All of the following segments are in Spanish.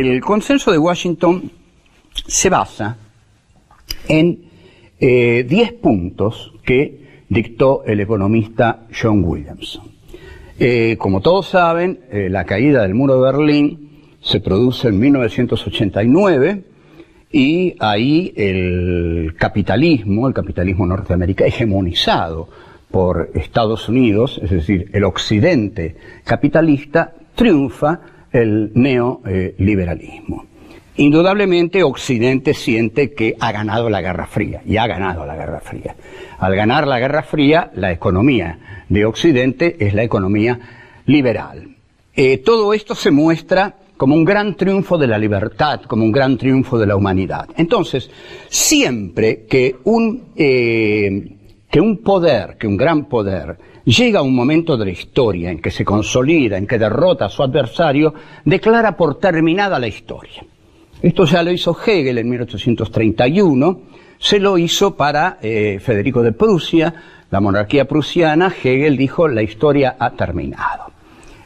El consenso de Washington se basa en 10 puntos que dictó el economista John Williamson. Como todos saben, la caída del muro de Berlín se produce en 1989 y ahí el capitalismo norteamericano hegemonizado por Estados Unidos, es decir, el occidente capitalista, triunfa el neoliberalismo. Indudablemente Occidente siente que ha ganado la Guerra Fría, y ha ganado la Guerra Fría. Al ganar la Guerra Fría, la economía de Occidente es la economía liberal. Todo esto se muestra como un gran triunfo de la libertad, como un gran triunfo de la humanidad. Entonces, siempre que un gran poder, llega a un momento de la historia en que se consolida, en que derrota a su adversario, declara por terminada la historia. Esto ya lo hizo Hegel en 1831, se lo hizo para Federico de Prusia, la monarquía prusiana. Hegel dijo: la historia ha terminado.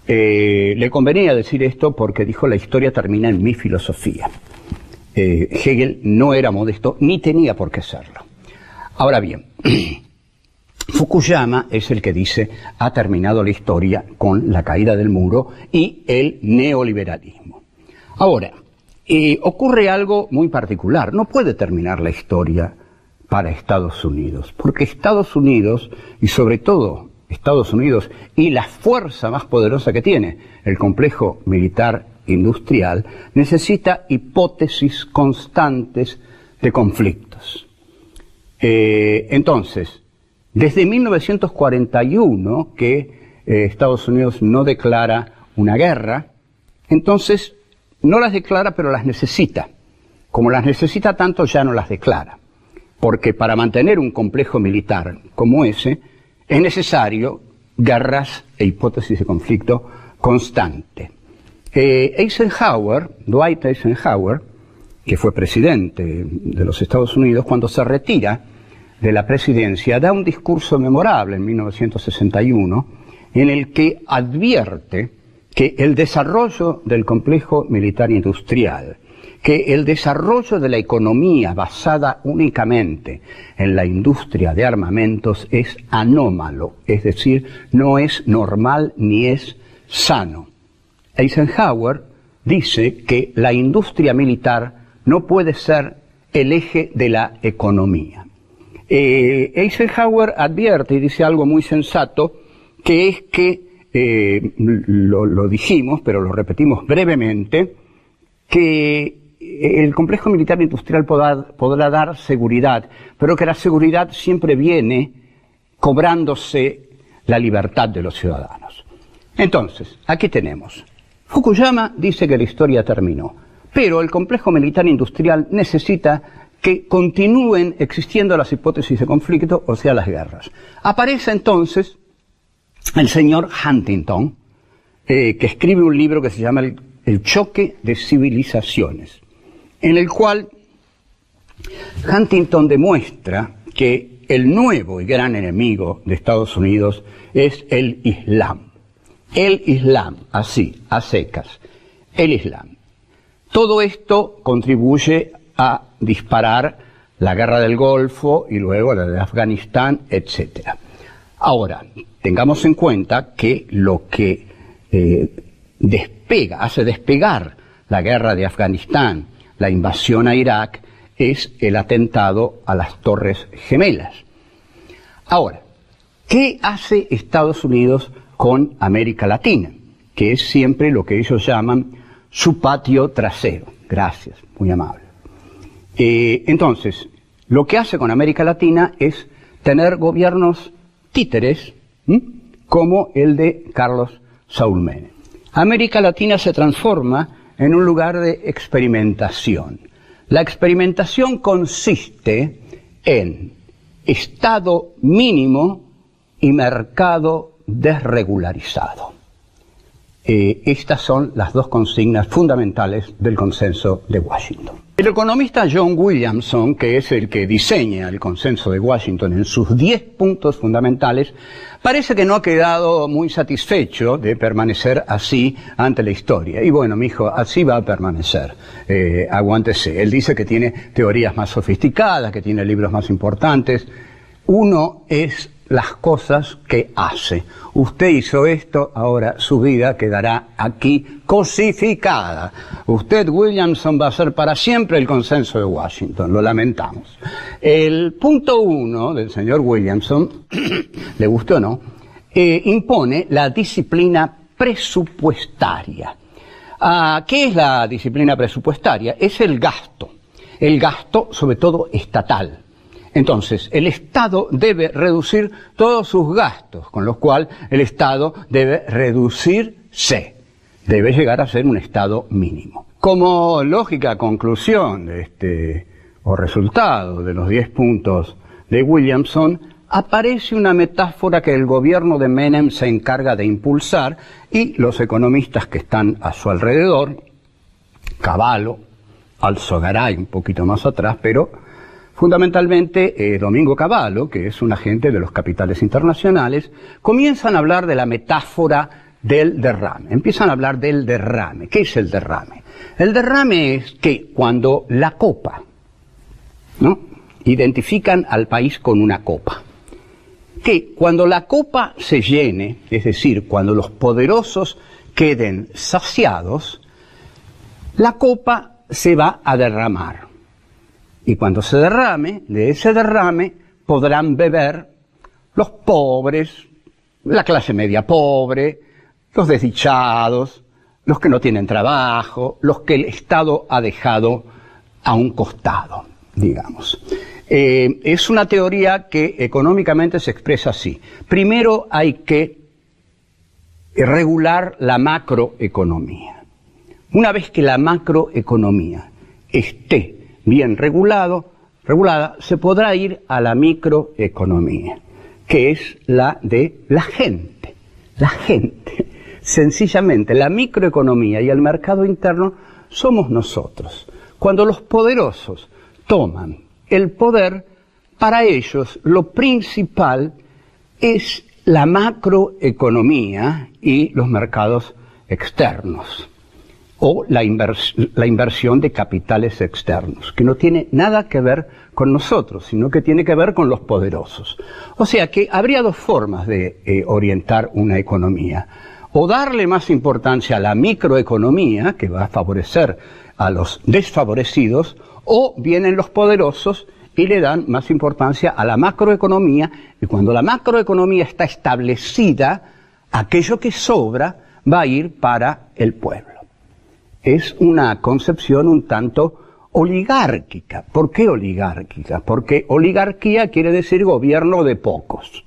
Le convenía decir esto porque dijo: la historia termina en mi filosofía. Hegel no era modesto, ni tenía por qué serlo. Ahora bien, Fukuyama es el que dice: ha terminado la historia con la caída del muro y el neoliberalismo. Ahora, ocurre algo muy particular. No puede terminar la historia para Estados Unidos, porque Estados Unidos, y sobre todo Estados Unidos y la fuerza más poderosa que tiene, el complejo militar industrial, necesita hipótesis constantes de conflictos. Entonces, desde 1941 que Estados Unidos no declara una guerra, entonces no las declara, pero las necesita. Como las necesita tanto, ya no las declara. Porque para mantener un complejo militar como ese, es necesario guerras e hipótesis de conflicto constante. Dwight Eisenhower, que fue presidente de los Estados Unidos, cuando se retira de la presidencia, da un discurso memorable en 1961, en el que advierte que el desarrollo del complejo militar industrial, que el desarrollo de la economía basada únicamente en la industria de armamentos es anómalo, es decir, no es normal ni es sano. Eisenhower dice que la industria militar no puede ser el eje de la economía. Eisenhower advierte y dice algo muy sensato, que es que lo dijimos, pero lo repetimos brevemente, que el complejo militar industrial podrá dar seguridad, pero que la seguridad siempre viene cobrándose la libertad de los ciudadanos. Entonces, aquí tenemos. Fukuyama dice que la historia terminó, pero el complejo militar industrial necesita que continúen existiendo las hipótesis de conflicto, o sea, las guerras. Aparece entonces el señor Huntington, que escribe un libro que se llama El choque de civilizaciones, en el cual Huntington demuestra que el nuevo y gran enemigo de Estados Unidos es el Islam. El Islam, así, a secas, el Islam. Todo esto contribuye a disparar la guerra del Golfo y luego la de Afganistán, etc. Ahora, tengamos en cuenta que lo que hace despegar la guerra de Afganistán, la invasión a Irak, es el atentado a las Torres Gemelas. Ahora, ¿qué hace Estados Unidos con América Latina? Que es siempre lo que ellos llaman su patio trasero. Gracias, muy amable. Entonces, lo que hace con América Latina es tener gobiernos títeres, como el de Carlos Saúl Menem. América Latina se transforma en un lugar de experimentación. La experimentación consiste en Estado mínimo y mercado desregularizado. Estas son las dos consignas fundamentales del Consenso de Washington. El economista John Williamson, que es el que diseña el Consenso de Washington en sus 10 puntos fundamentales, parece que no ha quedado muy satisfecho de permanecer así ante la historia. Y bueno, mijo, así va a permanecer. Aguántese. Él dice que tiene teorías más sofisticadas, que tiene libros más importantes. Uno es las cosas que hace. Usted hizo esto, ahora su vida quedará aquí cosificada. Usted, Williamson, va a ser para siempre el Consenso de Washington, lo lamentamos. El punto 1 del señor Williamson, le guste o no, impone la disciplina presupuestaria. ¿Qué es la disciplina presupuestaria? Es el gasto sobre todo estatal. Entonces, el Estado debe reducir todos sus gastos, con lo cual el Estado debe reducirse, debe llegar a ser un Estado mínimo. Como lógica conclusión o resultado de los 10 puntos de Williamson, aparece una metáfora que el gobierno de Menem se encarga de impulsar y los economistas que están a su alrededor, Cavallo, Alzogaray un poquito más atrás, pero fundamentalmente, Domingo Cavallo, que es un agente de los capitales internacionales, comienzan a hablar de la metáfora del derrame. Empiezan a hablar del derrame. ¿Qué es el derrame? El derrame es que cuando la copa, ¿no? Identifican al país con una copa. Que cuando la copa se llene, es decir, cuando los poderosos queden saciados, la copa se va a derramar. Y cuando se derrame, de ese derrame podrán beber los pobres, la clase media pobre, los desdichados, los que no tienen trabajo, los que el Estado ha dejado a un costado, digamos. Es una teoría que económicamente se expresa así. Primero hay que regular la macroeconomía. Una vez que la macroeconomía esté bien regulada, se podrá ir a la microeconomía, que es la de la gente. La gente. Sencillamente, la microeconomía y el mercado interno somos nosotros. Cuando los poderosos toman el poder, para ellos lo principal es la macroeconomía y los mercados externos, o la inversión de capitales externos, que no tiene nada que ver con nosotros, sino que tiene que ver con los poderosos. O sea que habría dos formas de orientar una economía. O darle más importancia a la microeconomía, que va a favorecer a los desfavorecidos, o vienen los poderosos y le dan más importancia a la macroeconomía, y cuando la macroeconomía está establecida, aquello que sobra va a ir para el pueblo. Es una concepción un tanto oligárquica. ¿Por qué oligárquica? Porque oligarquía quiere decir gobierno de pocos.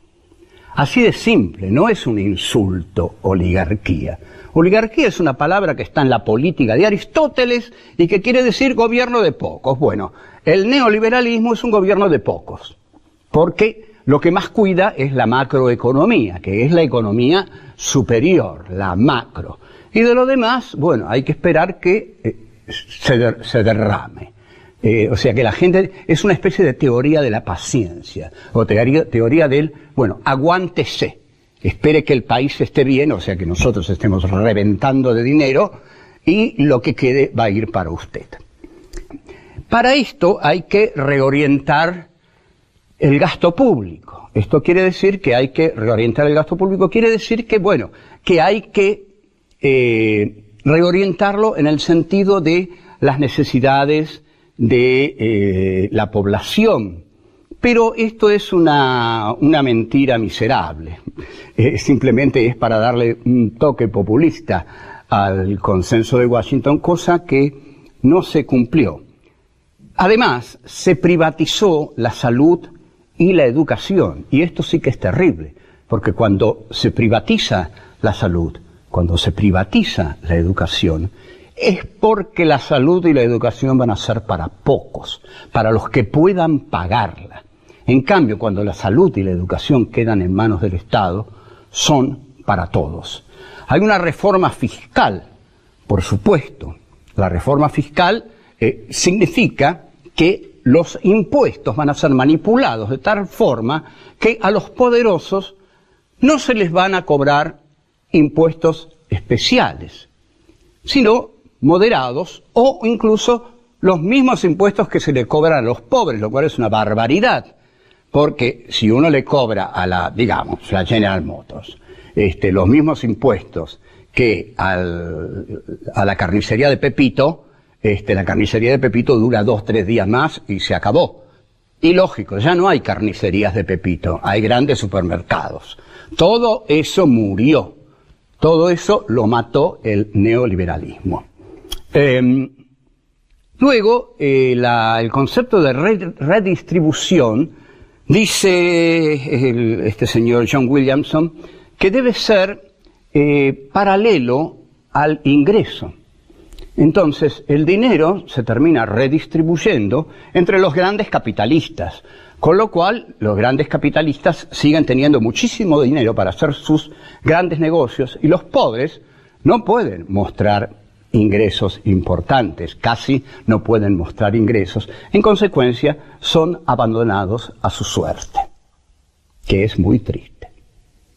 Así de simple, no es un insulto oligarquía. Oligarquía es una palabra que está en la política de Aristóteles y que quiere decir gobierno de pocos. Bueno, el neoliberalismo es un gobierno de pocos, porque lo que más cuida es la macroeconomía, que es la economía superior, la macro. Y de lo demás, bueno, hay que esperar que se derrame. O sea que la gente es una especie de teoría de la paciencia, o teoría del, bueno, aguántese, espere que el país esté bien, o sea que nosotros estemos reventando de dinero, y lo que quede va a ir para usted. Para esto hay que reorientar el gasto público. Esto quiere decir que hay que reorientar el gasto público, quiere decir que, bueno, que hay que reorientarlo en el sentido de las necesidades de la población. Pero esto es una mentira miserable. Simplemente es para darle un toque populista al Consenso de Washington, cosa que no se cumplió. Además, se privatizó la salud y la educación, y esto sí que es terrible, porque cuando se privatiza la salud, cuando se privatiza la educación, es porque la salud y la educación van a ser para pocos, para los que puedan pagarla. En cambio, cuando la salud y la educación quedan en manos del Estado, son para todos. Hay una reforma fiscal, por supuesto. La reforma fiscal significa que los impuestos van a ser manipulados de tal forma que a los poderosos no se les van a cobrar impuestos especiales, sino moderados o incluso los mismos impuestos que se le cobran a los pobres, lo cual es una barbaridad, porque si uno le cobra a la General Motors, los mismos impuestos que a la carnicería de Pepito, la carnicería de Pepito dura 2 o 3 días más y se acabó. Y lógico, ya no hay carnicerías de Pepito, hay grandes supermercados. Todo eso murió, todo eso lo mató el neoliberalismo. Luego, el concepto de redistribución, dice este señor John Williamson, que debe ser paralelo al ingreso. Entonces, el dinero se termina redistribuyendo entre los grandes capitalistas, con lo cual los grandes capitalistas siguen teniendo muchísimo dinero para hacer sus grandes negocios y los pobres no pueden mostrar ingresos importantes, casi no pueden mostrar ingresos. En consecuencia, son abandonados a su suerte, que es muy triste.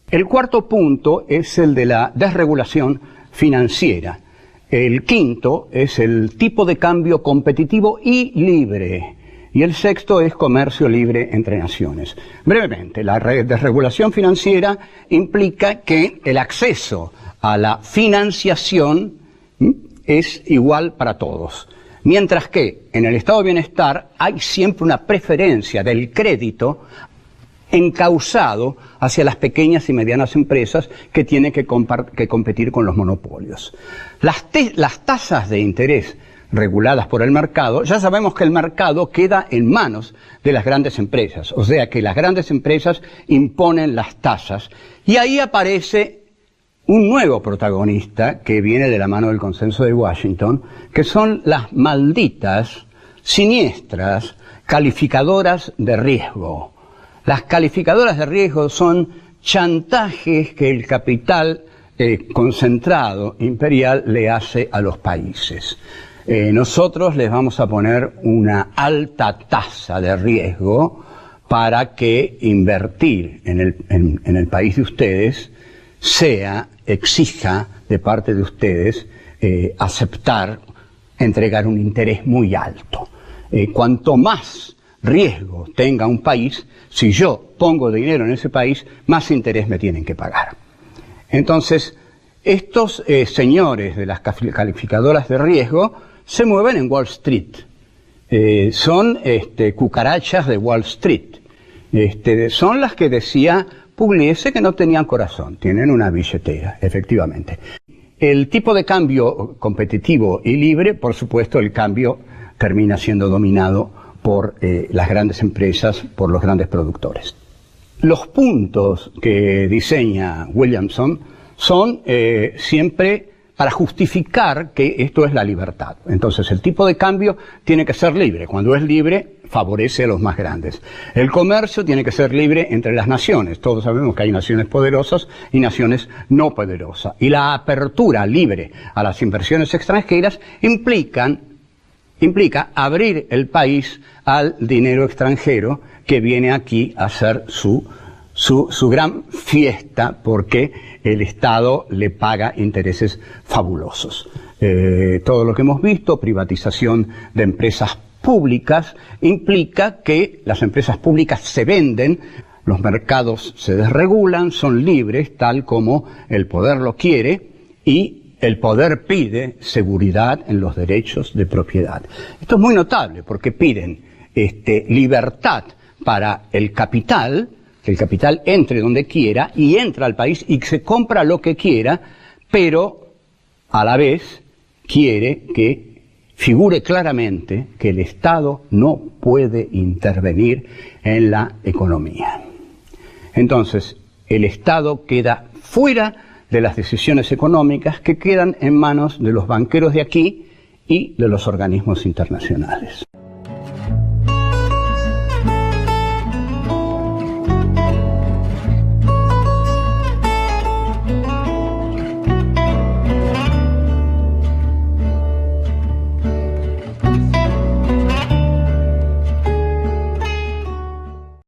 El cuarto punto es el de la desregulación financiera. El quinto es el tipo de cambio competitivo y libre. Y el sexto es comercio libre entre naciones. Brevemente, la desregulación financiera implica que el acceso a la financiación es igual para todos. Mientras que en el estado de bienestar hay siempre una preferencia del crédito encauzado hacia las pequeñas y medianas empresas que tienen que competir con los monopolios. Las tasas de interés reguladas por el mercado, ya sabemos que el mercado queda en manos de las grandes empresas, o sea que las grandes empresas imponen las tasas y ahí aparece un nuevo protagonista que viene de la mano del Consenso de Washington, que son las malditas, siniestras, calificadoras de riesgo. Las calificadoras de riesgo son chantajes que el capital concentrado imperial le hace a los países. Nosotros les vamos a poner una alta tasa de riesgo para que invertir en el país de ustedes exija de parte de ustedes entregar un interés muy alto. Cuanto más riesgo tenga un país, si yo pongo dinero en ese país, más interés me tienen que pagar. Entonces, estos señores de las calificadoras de riesgo se mueven en Wall Street. Son cucarachas de Wall Street. Son las que decía Pugliese que no tenían corazón, tienen una billetera, efectivamente. El tipo de cambio competitivo y libre, por supuesto, el cambio termina siendo dominado por las grandes empresas, por los grandes productores. Los puntos que diseña Williamson son siempre para justificar que esto es la libertad. Entonces, el tipo de cambio tiene que ser libre. Cuando es libre, favorece a los más grandes. El comercio tiene que ser libre entre las naciones. Todos sabemos que hay naciones poderosas y naciones no poderosas. Y la apertura libre a las inversiones extranjeras implica abrir el país al dinero extranjero que viene aquí a hacer su gran fiesta porque el Estado le paga intereses fabulosos. Todo lo que hemos visto, privatización de empresas públicas, implica que las empresas públicas se venden, los mercados se desregulan, son libres tal como el poder lo quiere y el poder pide seguridad en los derechos de propiedad. Esto es muy notable porque piden libertad para el capital, que el capital entre donde quiera y entra al país y se compra lo que quiera, pero a la vez quiere que figure claramente que el Estado no puede intervenir en la economía. Entonces, el Estado queda fuera de las decisiones económicas que quedan en manos de los banqueros de aquí y de los organismos internacionales.